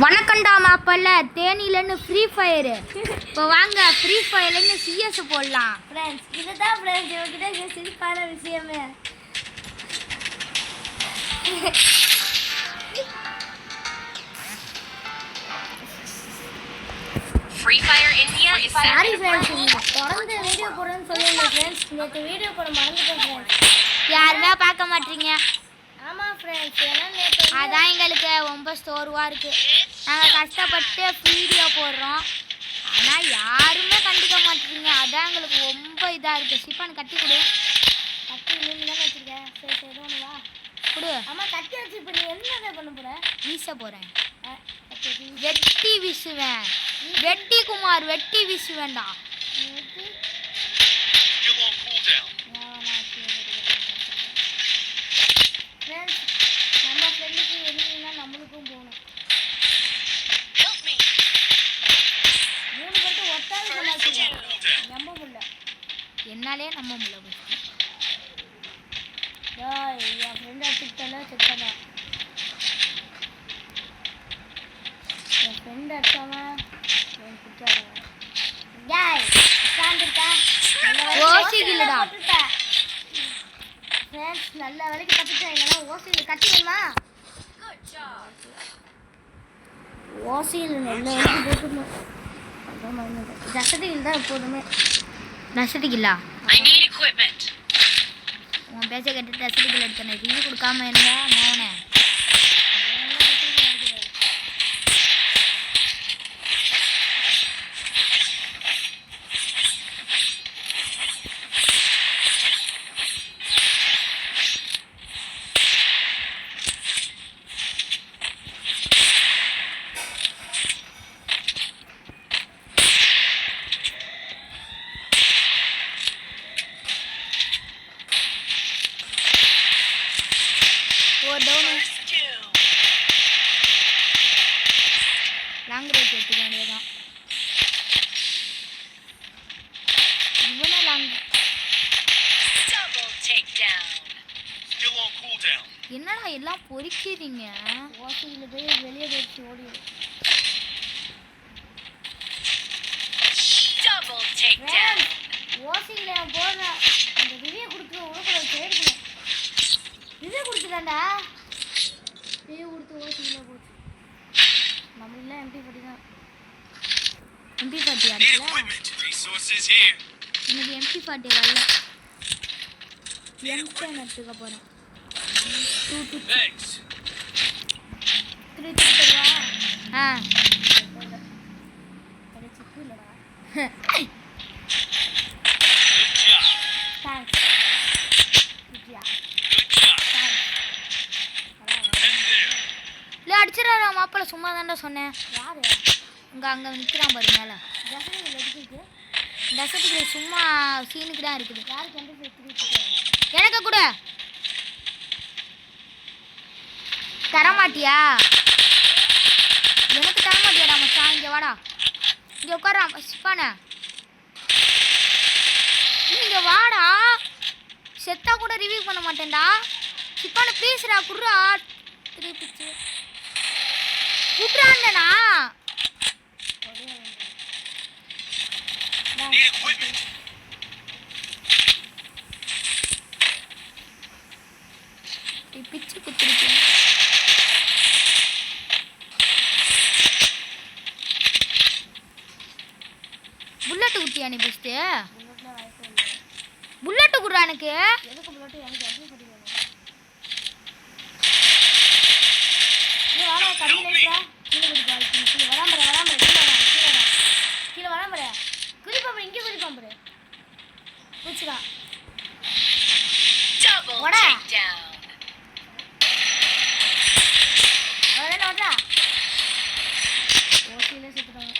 வணக்கம்டா மாப்பல்ல தேனிலன்னு free fire. இப்போ வாங்க free ஃபயர்லன்னு CS போடலாம். ஃப்ரெண்ட்ஸ் இதுதான் ஃப்ரெண்ட்ஸ் இவங்கிட்ட சிரிப்பான விஷயமே. Free Fire India is sorry friends, தொடர்ந்து வீடியோ போடுறேன்னு சொல்லுங்க ஃப்ரெண்ட்ஸ். நேற்று வீடியோ போட மறந்துட்டேன் ஃப்ரெண்ட்ஸ். யாருமே பார்க்க மாட்டீங்க. ஆமாம் ஃப்ரெண்ட்ஸ், ஏன்னா நேற்று அதான் எங்களுக்கு ரொம்ப சோர்வாக இருக்குது. நாங்கள் கஷ்டப்பட்டு வீடியோ போடுறோம், ஆனால் யாருமே கண்டுக்க மாட்டீங்க. அதான் எங்களுக்கு ரொம்ப இதாக இருக்குது. சிப்பான் கட்டி கொடு. கட்டி நீங்கள் தான் வச்சுருக்கேன். சரி சரி ஒன்று வா கொடு. ஆமாம் கட்டி வச்சு இப்போ நீ என்ன பண்ண போகிற? வீச போகிறேன். வெட்டி வீசுவேன். வெட்டி குமார் வெட்டி வீசுவேண்டா. ஃப்ரெண்ட்ஸ் நம்ம ஃப்ரெண்டுக்கு என்னன்னா நம்மளுக்கும் போகணும். 3 பேருக்கு ஒட்டாது சமாளிச்சுக்கலாம். நம்ப முடியல. என்னாலே நம்ப முடியல. என் ஃப்ரெண்ட் அடிச்சுக்கிட்டால செத்தானா? என் ஃப்ரெண்ட் அடிச்சாவன் என் பிடிச்சாடுவேன். ஓசிக்கில்லடா. ஃப்ரெண்ட்ஸ் நல்ல வேலைக்கு தப்பிச்சேன். இல்லைன்னா ஓசியில் கட்டிடுமா? ஓசியில் நல்ல வேலைக்கு போட்டுருந்தோம். ஜசதியில் தான் எப்போதுமே. நஷ்டத்துக்கில்லா I need equipment. உன் பேச்சை கேட்டு நஷ்டத்துக்கில்ல எடுத்தேன். ரிவ்யூ கொடுக்காம இருந்தா மோனே. லாங் ரேட் எடுத்துக்க வேண்டியதான். இவனே long. Double takedown. Still on cooldown. என்னடா எல்லாம் பொறிக்கிறீங்க? ஓசியில் போய் வெளியே போயிடுச்சு ஓடிடு. Double takedown. ஓசியில் நான் போடுறேன். அந்த ரிவ்யூ கொடுத்து உனக்கு எடுக்கணும். ரிவ்யூ கொடுத்துட்டாண்டா. ரிவ்யூ கொடுத்து ஓசியில் போச்சு. நம்மளாம் எம்பி பட்டி தான். எம்பி பார்ட்டி Need அடிக்கல. equipment. Resources here. எனக்கு எம்பி பார்ட்டி வரல. எம்10 எடுத்துக்க போகிறேன். 2 Thanks. 3 தருவா. ஆ சிக்கு இல்லைடா. Good job. Thanks. Vijaya Good job. Thanks. Head there. இல்லை அடிச்சிடறா மாப்பிள்ள. சும்மா தாண்டா சொன்னேன். யாரு அங்கே நிற்கிறான் பாரு மேலே. ஜசதியில் எடுத்துருக்கு. தசத்துக்கு சும்மா சீனுக்கு தான் இருக்குது. யாருக்கு எம்பி 3 எனக்கு கூட தரமாட்டியா? எனக்கு தரமாட்டியாடா மச்சான். இங்கே வாடா, இங்கே உட்காரா சிப்பான. இங்கே வாடா. செத்தா கூட ரிவ்யூ பண்ண மாட்டேன்டா. சிப்பான ப்ளீஸ்டா குடுறா. திருப்பிச்சு கூப்பிடாண்டனா. Need equipment. பிச்சு குத்துருக்கேன். புல்லட்டு குட்டியா நீ பெஸ்ட்டு? புல்லட்டில் வாய்ப்பு இல்லை. புல்லட்டு குடுறா எனக்கு. எதுக்கு புல்லட்டு? எனக்கு எம்பி பட்டி வேணும். நீ வாடா கம்மி லைஃப்ல கீழே குடிப்பா. கீழே வராம்பற கீழே வராம்பற குதிப்பாம்பு. இங்கே குதிப்பாம்பு. குதிச்சுடா. Double What up? takedown. அவ்வளோதான் ஓட்டா. ஓசியிலே சுற்றுறாங்க.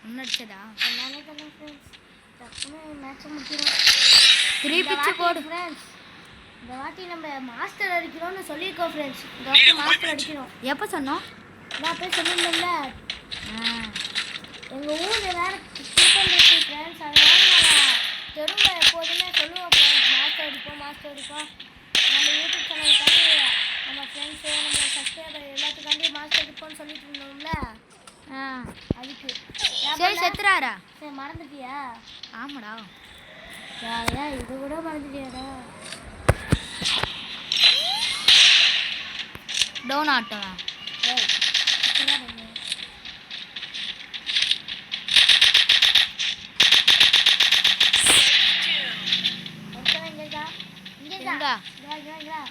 முன்னடிச்சதா எல்லாமே பண்ணலாம் ஃப்ரெண்ட்ஸ். டக்குன்னு மேட்சை முடிச்சிடும். திருப்பிச்சு போடு. ஃப்ரெண்ட்ஸ் இந்த வாட்டி நம்ம மாஸ்டர் அடிக்கிறோம்னு சொல்லியிருக்கோம் ஃப்ரெண்ட்ஸ். இந்த வாட்டி மாஸ்டர் அடிக்கிறோம். எப்போ சொன்னோம்? நான் போய் சொல்லியிருந்தேன்ல. ஆ எங்கள் ஊரில் வேறு கூட்டம் இருக்கு ஃப்ரெண்ட்ஸ். அதனால நாங்கள் தெருவில் எப்போதுமே சொல்லுவோம் ஃப்ரெண்ட்ஸ். மாஸ்டர் இப்போ மாஸ்டர் இருக்கா நம்ம யூடியூப் சேனலுக்காண்டி நம்ம ஃப்ரெண்ட்ஸு நம்ம சப்ஸ்கிரைபர் எல்லாத்துக்காண்டி மாஸ்டர் இருப்போம்னு சொல்லிட்டு இருந்தோம்ல அதுக்கு சரி செத்துறாரா? சரி மறந்துட்டியா? ஆமாடா. யாரையா இது கூட மறந்துட்டியாடா? Down auto. ஏய் இப்பதான் பண்ணு. ஒருத்தன் இங்க இருக்கா. இங்க இருக்கா. எங்க? இங்க வா.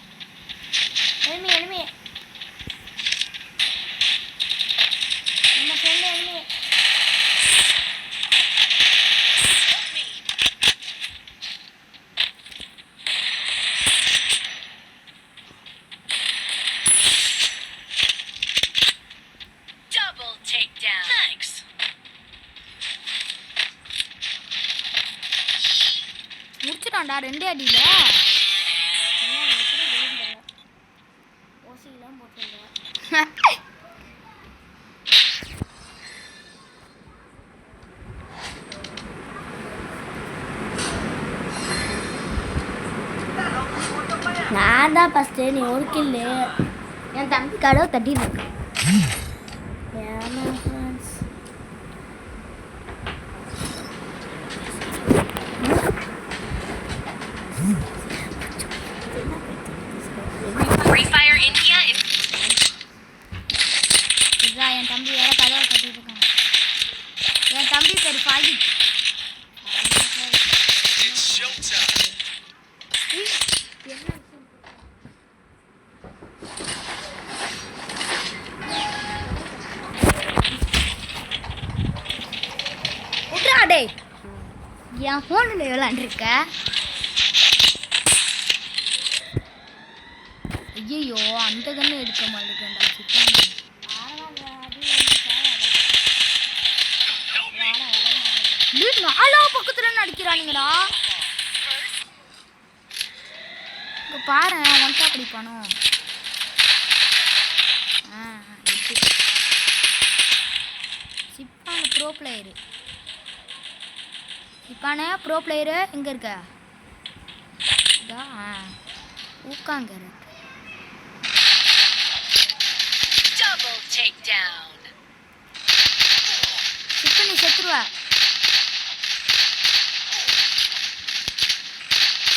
எனிமி நம்ம friend enemy. Double takedown. Thanks. முடிச்சிட்டான்டா 2 அடியில. ஓசிலாம் போட்டுருந்தேன். நான் தான் ஃபஸ்ட்டு, நீ ஒரு கில்லு. என் தம்பி கதவை தட்டிட்டு இருக்கான். ஏமா friends Free Fire India is இதுதான் என் தம்பி வேற கதவை தட்டிட்டு இருக்கான். என் தம்பி பேர் ஃபாகித். It's showtime. விட்றா டேய். என் ஃபோனில் விளாண்டுருக்க. ஐயோ அந்த கண்ணு எடுக்க மாட்டேங்கடா சிக்கன். நாலா பக்கத்துல நடிக்கிறானுங்கடா. இங்க பாரு ஒன் டாப் அடிப்பானோ. சிப்பான ப்ரோ பிளேயரு. சிப்பான ப்ரோ பிளேயரு எங்க இருக்க? இதா ஊக்காங்க. double takedown. சிப்பு நீ செத்துருவ.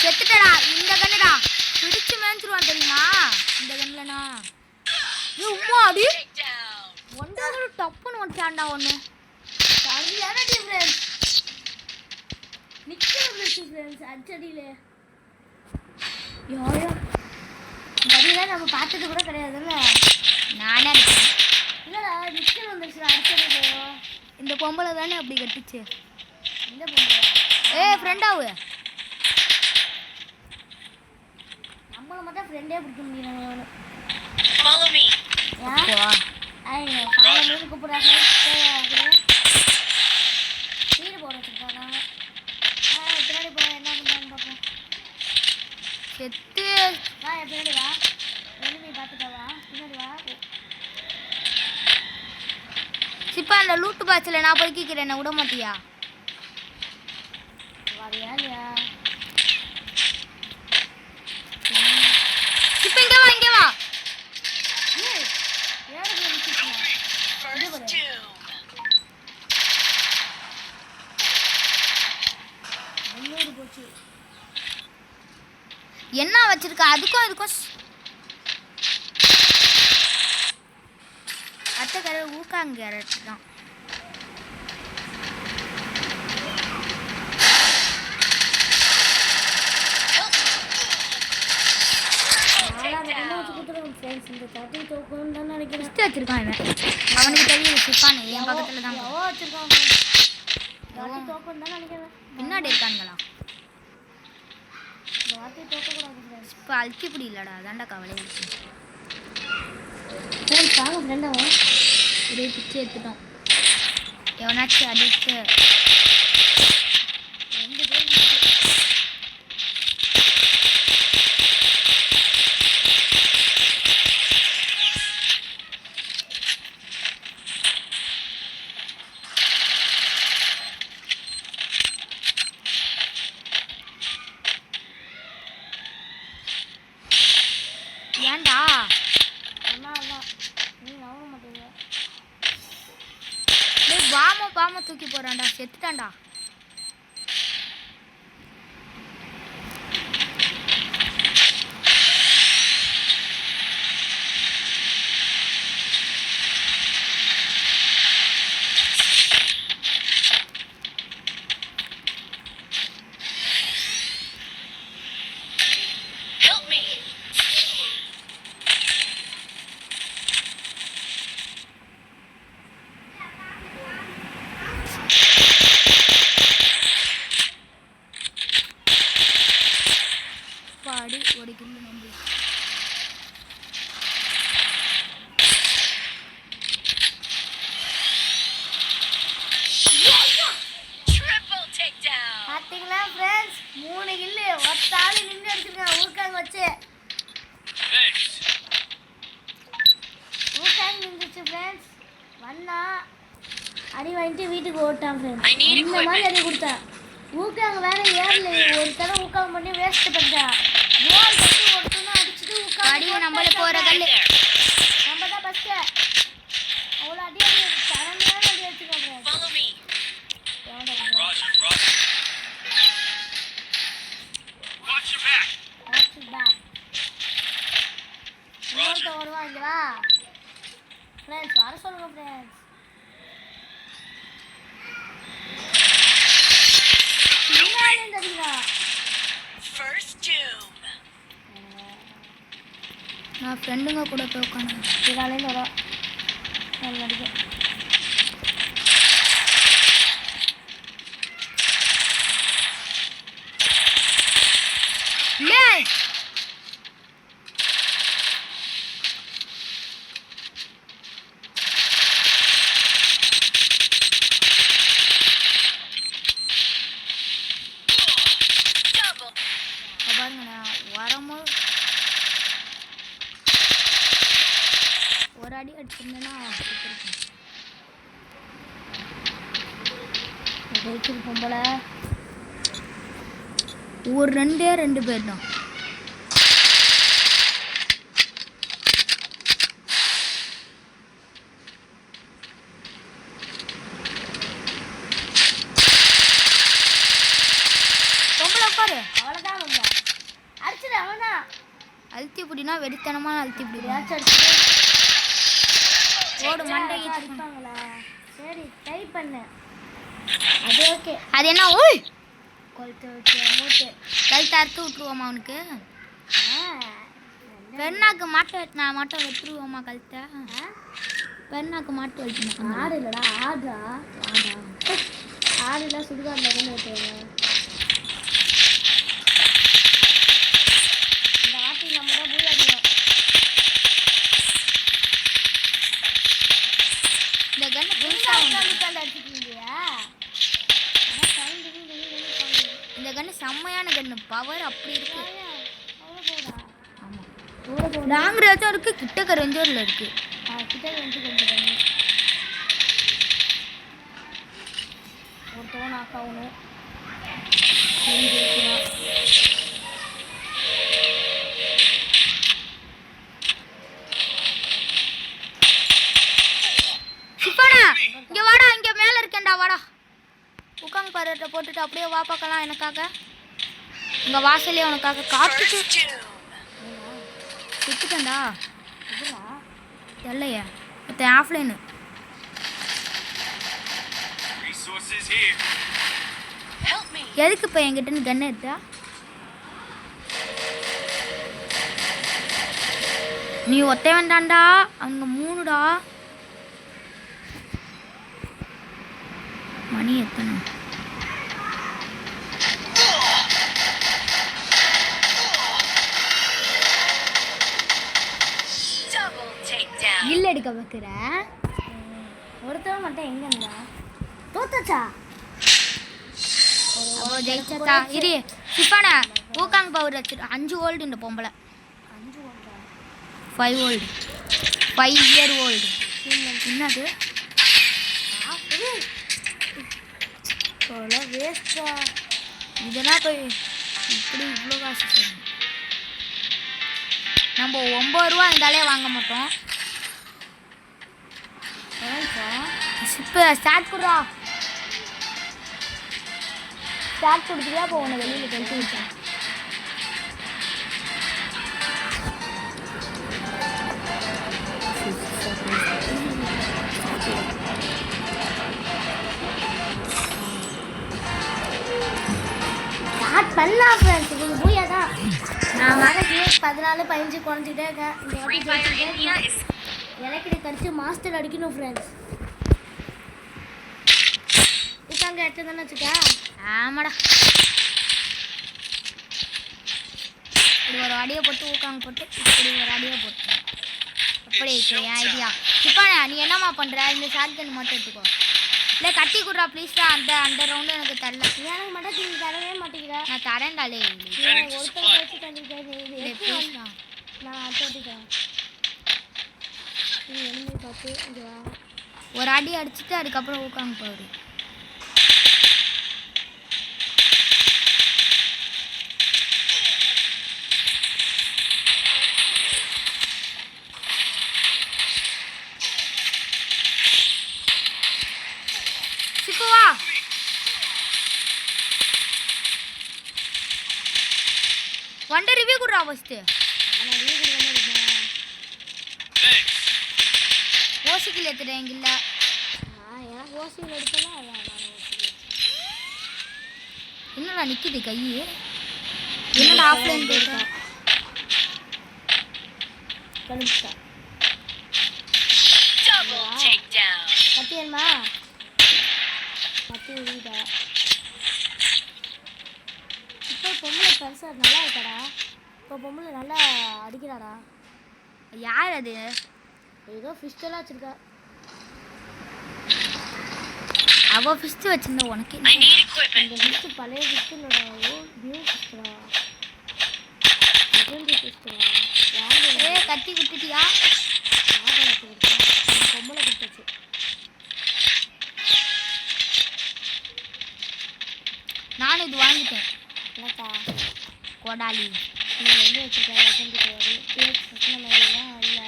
செத்துட்டடா. இந்த கண்ணுடா பிடிச்சு மேய்ச்சிருவான் தெரியுமா இந்த கண்ணுலனா. உம்மா அடி Takedown. ஒன்றாவது டப்புன்னு ஒன்றாண்டா ஒன்று. சரியான டிஃப்ரென்ஸ். நிற்கிறது டிஃப்ரென்ஸ் அச்சடியில். யாரோ இந்த அடியெல்லாம் நம்ம பார்த்தது கூட கிடையாதுல்ல. நானே அடிச்சேன். இல்லைடா நிற்கிறது வந்துருச்சு அடிச்சடியில். இந்த பொம்பளை தானே அப்படி கட்டுச்சு. இந்த பொண்ணு ஃப்ரெண்டாவு நம்மளை மட்டும் ஃப்ரெண்டே பிடிக்க முடியும். Follow me. ஏன் காலை மீன் கூப்பிட்றாங்க. வீடு போட வச்சுருக்காங்க. பின்னாடி போக என்ன பண்ணுறான்னு பார்ப்போம். செத்து வா என் பின்னாடி வா. எனிமி பார்த்துட்டா வா. பின்னாடி வா. சிப்பா அந்த லூட்டு பாக்ஸில் நான் பொறுக்கிக்கிறேன். என்ன விட மாட்டியா? வரியா இல்லையா? சிப்பா இங்கே வா இங்கே வா. ஏழு பேர் நிற்கிட்டு First doom. முன்னூறு போச்சு. என்ன வச்சிருக்க? அதுக்கும் அதுக்கும் அத்தை கரை ஊக்காங்க கேரட் தான். இந்த தட்டி தோக்கணும்னு தான் நினைக்கிறேன். பிஸ்து வச்சிருக்கான் இவன். அவனுக்கு தெரியும் சிப்பானு என் பக்கத்தில் தான். எவ்வளோ வச்சிருக்காங்க? தட்டி தோக்கணும் தான் நினைக்கிறேன். பின்னாடி இருக்கானுங்களா? இந்த வாட்டி தோக்கக்கூடாது ஃப்ரெண்ட்ஸ். இப்போ அழுத்தி பிடி இல்லடா. அதான்டா கவலை இருக்கு. ஃப்ரெண்ட்ஸ் வாங்க ஃப்ரெண்டாவும். ஒரே பிச்சு எடுத்துட்டோம். எவனாச்சும் அடிச்சு 2 பேர் நிற்கிது. ஏன்டா அண்ணா அண்ணா நீ நவர மாட்டீங்க. டேய் பாம தூக்கி போறான்டா, செத்துட்டான்டா. Help me. பாடி ஒரு கில்லு நம்பி. Triple takedown. பார்த்தீங்களா ஃப்ரெண்ட்ஸ், 3 கில்லு ஒத்தாளி நின்று அடிச்சிருக்கான் ஊக்காங்க வச்சு. Next. ஊக்காங்க நின்றுச்சு ஃப்ரெண்ட்ஸ். வந்தா அடி வாங்கிட்டு வீட்டுக்கு ஓட்டான் ஃப்ரெண்ட்ஸ். I need இந்த மாதிரி அடி கொடுத்தா ஊக்காங்க வேற ஏறல. ஒரு தடவை ஊக்காங்க பண்ணி வேஸ்ட் பண்ணிட்டா. கோல் தட்டி ஒருத்தனை அடிச்சுட்டு ஊக்காங்க பாடியும் நம்மள போற கல்லு. நம்ம தான் ஃபர்ஸ்ட். அவ்வளோ அடி அடி தரமான அடி அடிச்சுக்கோங்க. Follow me. Roger, Roger. Watch your back. இன்னொருத்த வருவாங்களா ஃப்ரெண்ட்ஸ்? வர சொல்லுங்க ஃப்ரெண்ட்ஸ். First doom. நான் ஃப்ரெண்டுங்க கூட போய் உட்காந்து. இதனாலேருந்து வரும் நான் நடிக்க. டேய் Double. பாருங்கண்ணா, வரும்போது ஒரு அடி அடிச்சிருந்தேன்னா செத்துருக்கேன். ஜெயிச்சிருப்போம் போல. ஒரு ரெண்டு பேர் தான். பொம்பளை உட்காரு. அவ்வளோதான் அவங்க அடிச்சிடு. அவன்தான் அழுத்தி பிடினா வெடித்தனமான அழுத்தி பிடி. ஏதாச்சும் அடிச்சுட்டு ஓடு மண்டை அடிப்பாங்களா? சரி ட்ரை பண்ணு. அது ஓகே. அது என்ன? ஓய் கொளுத்து வச்சு மூட்டு. கழுத்தை அறுத்து விட்டுருவோமா அவனுக்கு? பெண்ணாக்கு மாட்டை வெட்டினா மட்டும் வெட்டுருவோமா கழுத்தை? பெண்ணாக்கு மாட்டு வெட்டினா ஆடு இல்லடா, ஆடா. ஆடு இல்லை, சுடுகாட்டில் இருந்து வெட்டுவாங்க. இந்த வாட்டி நம்ம தான் போய் அடிக்கணும். இந்த கண்ணு புதுசாக உட்காந்து அடிச்சுக்கிங்கயா? இந்த கண்ணு செம்மையான கண்ணு, பவர் அப்படி இருக்கு. அவ்வளோ போடா. ஆமாம், அவ்வளோ போடா. லாங் ரேஞ்சும் இருக்கு, கிட்டக்க ரேஞ்சூரில் இருக்கு. கிட்ட வந்து கொஞ்சம் தண்ணி ஒருத்தவன் ஆக்காவணும். சிப்பானா இங்க வாடா, இங்க மேல இருக்கேன்டா, வாடா. உட்காந்து பாருட்ட போட்டுட்டு அப்படியே வா பார்க்கலாம் எனக்காக. இங்க வாசலே உனக்காக காத்துட்டு First doom. சுத்துட்டேன்டா. இல்லையே மொத்த offline. Resources here. Help me. எதுக்கு இப்போ என்கிட்ட கண்ணு எடுத்தா? நீ ஒத்த வேண்டாண்டா, அவங்க 3டா. மணி எத்தனை? Double takedown. கில் எடுக்க பார்க்குற. ஒருத்தவன் மட்டும் எங்க இருந்தா? தோத்தாச்சா? அப்போ ஜெயிச்சா இரு. சிப்பானா ஊக்காங் பவர் வச்சு 5 ஓல்டு இந்த பொம்பளை. 5 ஓல்டு, 5 இயர் ஓல்டு. என்னது? வேஸ்டா. இதெல்லாம் போய் இப்படி இவ்வளோ காசு சொல்லணும். நம்ம 9 ரூபா இருந்தாலே வாங்க மாட்டோம். இப்போ ஸ்டார்ட் கொடுறா. ஸ்டார்ட் கொடுத்துட்டா அப்போ உன்னை வெளியில் கழிச்சு விட்டேன். ஸ்டார்ட் பண்ணலாம் ஃப்ரெண்ட்ஸ். இது பூயா தான். நான் வர கேஸ் 14 15 குறைஞ்சிட்டே இருக்கேன். இந்த Free Fire India is இலக்கிட கடிச்சு மாஸ்டர் அடிக்கணும் ஃப்ரெண்ட்ஸ். உட்காந்து எடுத்து தானே வச்சுக்க. ஆமாடா. இப்படி ஒரு அடியை போட்டு ஊக்காங்க போட்டு இப்படி ஒரு அடியை போட்டு அப்படி இருக்கு என் ஐடியா. இப்போ நீ என்னம்மா பண்ணுற? இந்த ஷாட்கன் மட்டும் எடுத்துக்கோ. இல்லை கட்டி கொடுறா ப்ளீஸ்டா. அந்த ரவுண்டு எனக்கு தரல. எனக்கு மட்டும் நீங்கள் தரவே மாட்டேங்கிற. நான் தரேன்டாலே. ஒருத்தர் வச்சு தந்துருக்கேன். ப்ளீஸ்டா. நான் தோட்டிக்கிறேன். நீ எனிமே பார்த்து இங்கே வா. ஒரு அடி அடிச்சுட்டு அதுக்கப்புறம் ஊக்காங்க போகுது. சிக்குவா ஒன்றை ரிவ்யூ கொடுறா ஃபஸ்ட்டு. ஆனால் வீடு கொடுக்காம இருக்கேன். ஓசிக்கில் எடுத்துட்டேன் எங்க இல்லை. எனக்கு ஓசியில் எடுக்கலாம். அதான் நான் ஓசியில் என்னடா நிற்கிது கை? என்னடா ஆஃப்லைன் போயிருக்கா? கழிச்சா double takedown. கத்தி வேணுமா? கத்தி வீடா. இப்போ பொம்பளை பெருசாக நல்லா இருக்காடா. இப்போ பொம்பளை நல்லா அடிக்கிறாடா. யார் அது? ஏதோ ஃபிஸ்டெல்லாம் வச்சுருக்கா. அவள் ஃபிஸ்ட்டு வச்சிருந்தா உனக்கு I need equipment. இந்த ஃபிஸ்ட்டு பழைய ஃபிஸ்டலோட வியூ ஃபிஸ்டரா. செகண்ட் ஃபிஸ்டரா. ஏ கத்தி விட்டுட்டியா? பொம்பளை கொடுத்தாச்சு. நானும் இது வாங்கிட்டேன். என்னக்கா கோடாலி நீங்கள் எங்கே வச்சுருக்காங்க? செகண்ட் பிரச்சனை மாதிரிலாம் இல்லை.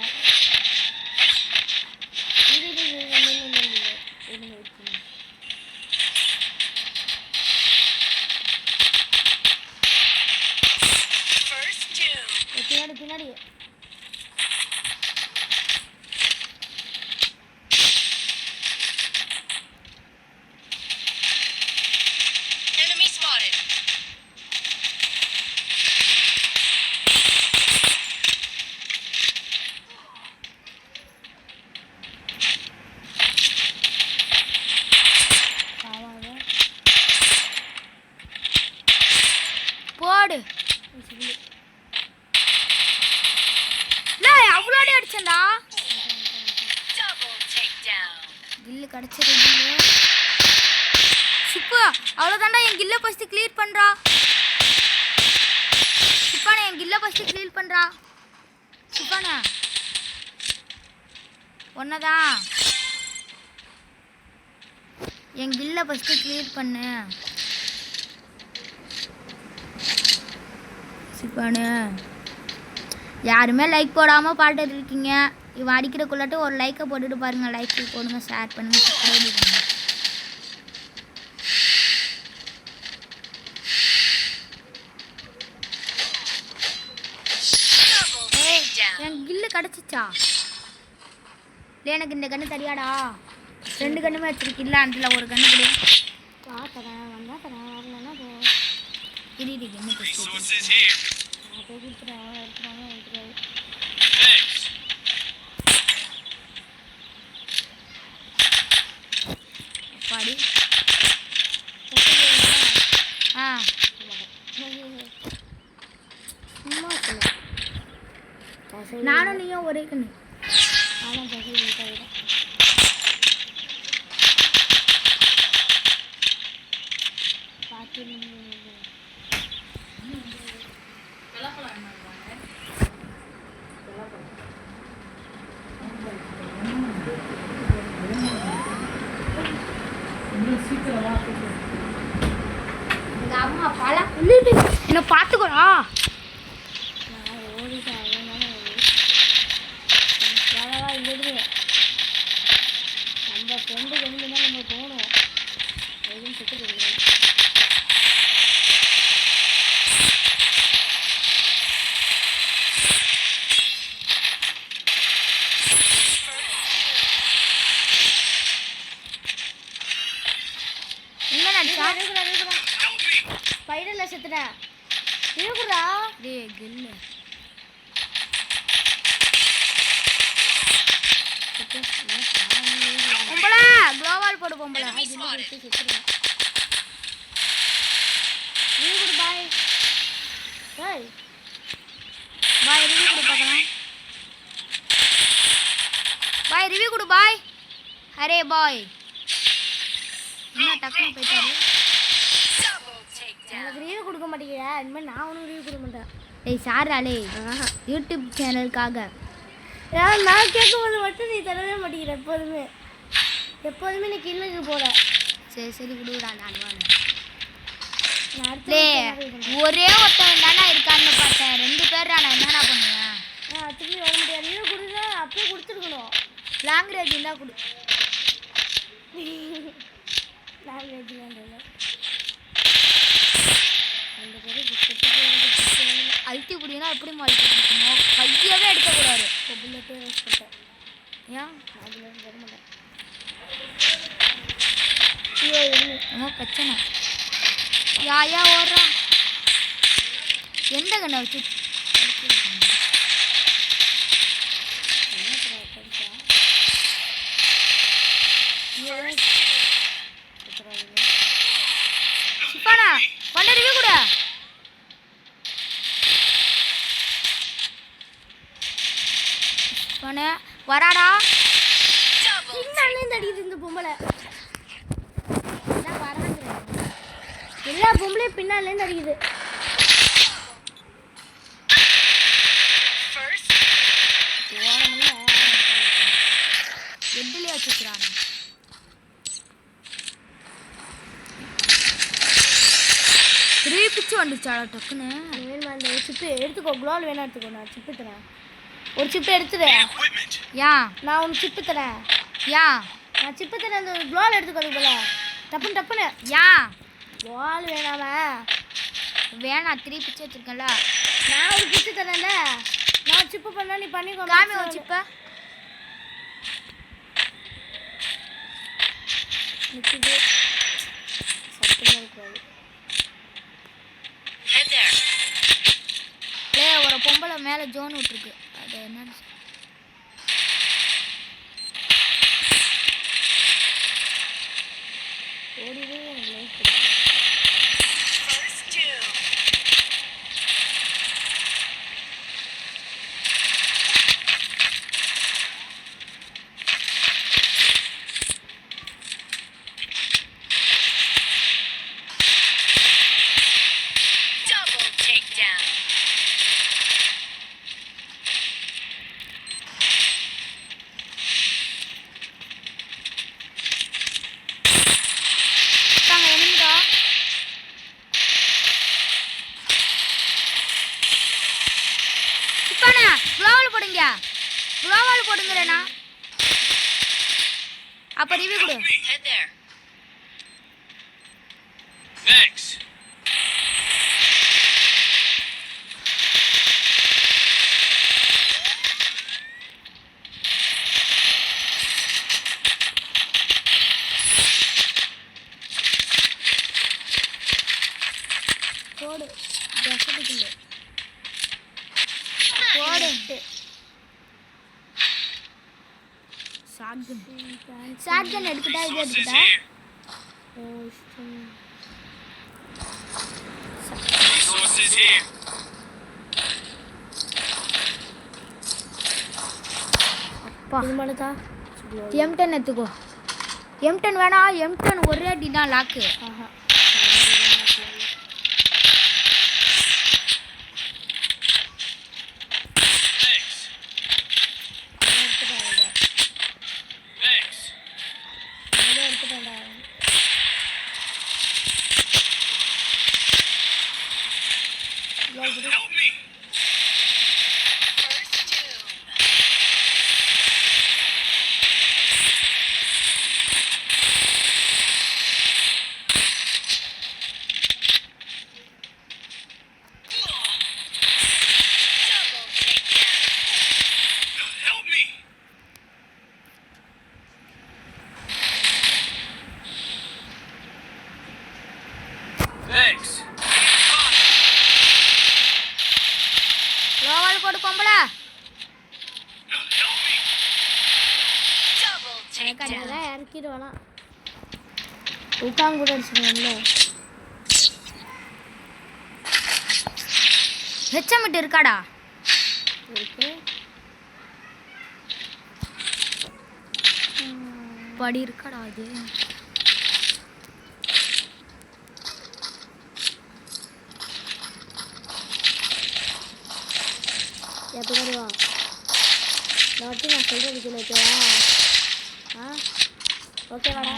First doom. பின்னாடி பின்னாடி Enemy spotted. சாவாத போடு. சொல்லி இல்லை அவ்வளோ அடி அடிச்சேன்டா. Double takedown. கில்லு கிடச்சது கில்லு. சிப்பு அவ்வளோதாண்டா. என் கில்லை ஃபஸ்ட்டு கிளியர் பண்ணுறா. சிப்பானே என் கில்லை ஃபஸ்ட்டு கிளியர் பண்ணுறா. சிப்பானே ஒன்னதான் என் கில்லை ஃபஸ்ட்டு கிளியர் பண்ணு. சிப்பானு யாருமே லைக் போடாமல் பாட்டுட்டு இருக்கீங்க. இவன் அடிக்கிறக்குள்ளாட்டு ஒரு லைக்கை போட்டுட்டு பாருங்கள். லைக் போடுங்க, ஷேர் பண்ணுங்கள், சப்ஸ்கிரைப் பண்ணுங்க. Double takedown. என் கில்லு கிடச்சிச்சா? இல்லை எனக்கு இந்த கன்று தெரியாடா. 2 கண்ணுமே வச்சிருக்கில்ல. அதில் ஒரு கண்ணு கொடு. வா தரேன். வந்தால் தரேன். வரலன்னா போ. இடி கண்ணு Resources here. நான் போய் கொடுத்துறேன். எடுத்துறாங்க எடுத்துறாரு. Thanks. பாடி. ஆ சும்மா சொல்லு. நானும் நீயும் ஒரே கண்ணு. ஆனால் பசி தவிர பார்த்து எங்கள் அம்மா பழம் என்ன பார்த்துக்கோடா. நான் ஓடிட்டேன். அதனால இருக்குடா. டேய் கில்லு பொம்பளை குளோவால் போடு பொம்பளை Enemy spotted. இருக்குடு பாய். ஏய் பாய் ரிவ்யூ கொடு பார்க்கலாம் பாய் ரிவ்யூ கொடு பாய் அரே பாய் என்ன டக்குனு போயிட்டாரு Double takedown. எனக்கு ரிவ்யூ கொடுக்க மாட்டேங்கிற. இனிமேல் நான் உனக்கு ரிவ்யூ கொடுக்க மாட்டேன். டேய் சாராலே யூடியூப் சேனலுக்காக நான் கேட்கும்போது மட்டும் நீ தரவே மாட்டேங்கிற. எப்போதுமே நீ கில்லுக்கு போற. சரி சரி விடுடா நான் வாங்க நான் அடுத்த டேய் ஒரே ஒருத்தன் தானே இருக்கான்னு பார்த்தேன் 2 பேர் நான் என்னடா பண்ணுவேன் திரும்பி வர முடியாது. ரிவ்யூ கொடுத்தா அப்பயே கொடுத்துருக்கணும். லாங்குவேஜ் இருந்தால் கொடு லாங்குவேஜ் வேண்டாம். அந்த பேர் அழுத்தி குடினா எப்படி அழுத்தி குடிக்கணும் கையவே எடுக்கக்கூடாது. புல்லட்டே வேஸ்ட் பண்ணிட்டேன். ஏன் அதில் வர மாட்டேன். என்னமோ பிரச்சனை யாயா ஓடுறான் எந்த கண்ணை வச்சு சிப்பானா பண்ண ரிவ்யூ கூட பண்ண வராடா Double. பின்னாலேருந்து அடிக்குது இந்த பொம்பளை. என்ன வராங்க எல்லா பொம்பளையும் பின்னாலேருந்து அடிக்குது. First. எட்டுலேயே வச்சுக்கிறான் பிச்சு வந்துச்சாடா டக்குன்னு வேணுமா அந்த ஒரு சிப்பு எடுத்துக்கோ. குளோல் வேணா எடுத்துக்கோ. நான் சிப்பு தரேன். ஒரு சிப்பு எடுத்துடு. Equipment. ஏன் நான் உனக்கு சிப்பு தரேன். ஏன் நான் சிப்பு தரேன். அந்த குளோல் எடுத்துக்கோ. போல டப்புன்னு டப்புன்னு ஏன் குளோல் வேணாம வேணாம் 3 பிச்சு வச்சிருக்கேன்ல நான் ஒரு சிப்பு தரேன்ல. நான் சிப்பு பண்ணா நீ பண்ணிக்கோ. காமி வச்சுப்ப நிற்குது. சத்தமாக இருக்காது. Head there. ஒரு பொம்பளை மேலே ஜோன் விட்டுருக்கு அது என்ன ஓடிவே First two. Double takedown. தாங்க என்னடா இப்பானே குளோவால் போடுங்க குளோவால் போடுங்கறேனா அப்ப ரிவ்யூ கொடு Head there. Thanks. போடு. டெசர்ட்டுக்குள்ள போடு ஷாட்கன் எடுத்துட்டா இது Resources எடுத்துட்டா here. Resources here. அப்பா இது மட்டும் M10 எடுத்துக்கோ M10 வேணா M10 ஒரே அடி தான் லாக்கு ஆஹா. Thanks. Thanks. எடுத்துட்டேன்டா. Help me. First two. Double takedown. Help me. Thanks. மேல் கோடு பொம்பளை Double takedown. அதெல்லாம் இறக்கிடுவானா உட்காந்து கூட அடிச்சுக்கலாம்ல ஹெச்எம்மிட்டு இருக்காடா இருக்கு படி இருக்காடா அது எப்படி வருவா இந்த வாட்டி நான் சொல்கிறது கேளு ஓகேவா ஆ ஓகேவாடா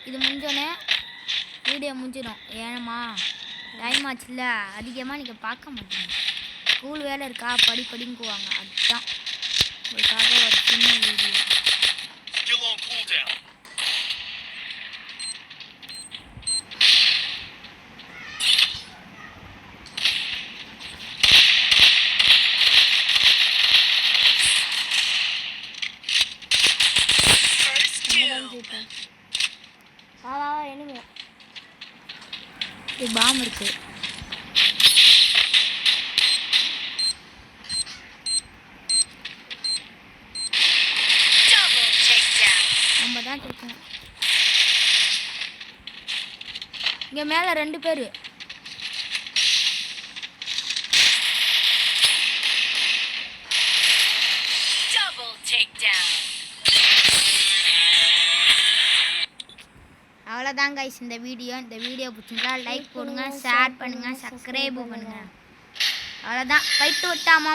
இது முடிஞ்சோடனே வீடியோ முடிஞ்சிடும் ஏனம்மா டைம் ஆச்சுல்ல அதிகமாக நீங்கள் பார்க்க மாட்டீங்க ஸ்கூல் வேலை இருக்கா படிங்குவாங்க அதுதான் உங்களுக்காக ஒரு சின்ன video Still on cooldown. First kill. வா வா வா எனிமே இது பாம் இருக்கு Double takedown. நம்ம தான் கேட்கணும் இங்கே மேலே 2 பேர் Double takedown. அவ்வளோதான் கைஸ் இந்த வீடியோ பிடிச்சிருந்தா லைக் போடுங்க ஷேர் பண்ணுங்கள் சப்ஸ்கிரைப் பண்ணுங்கள் அவ்வளோதான் போயிட்டு விட்டாமா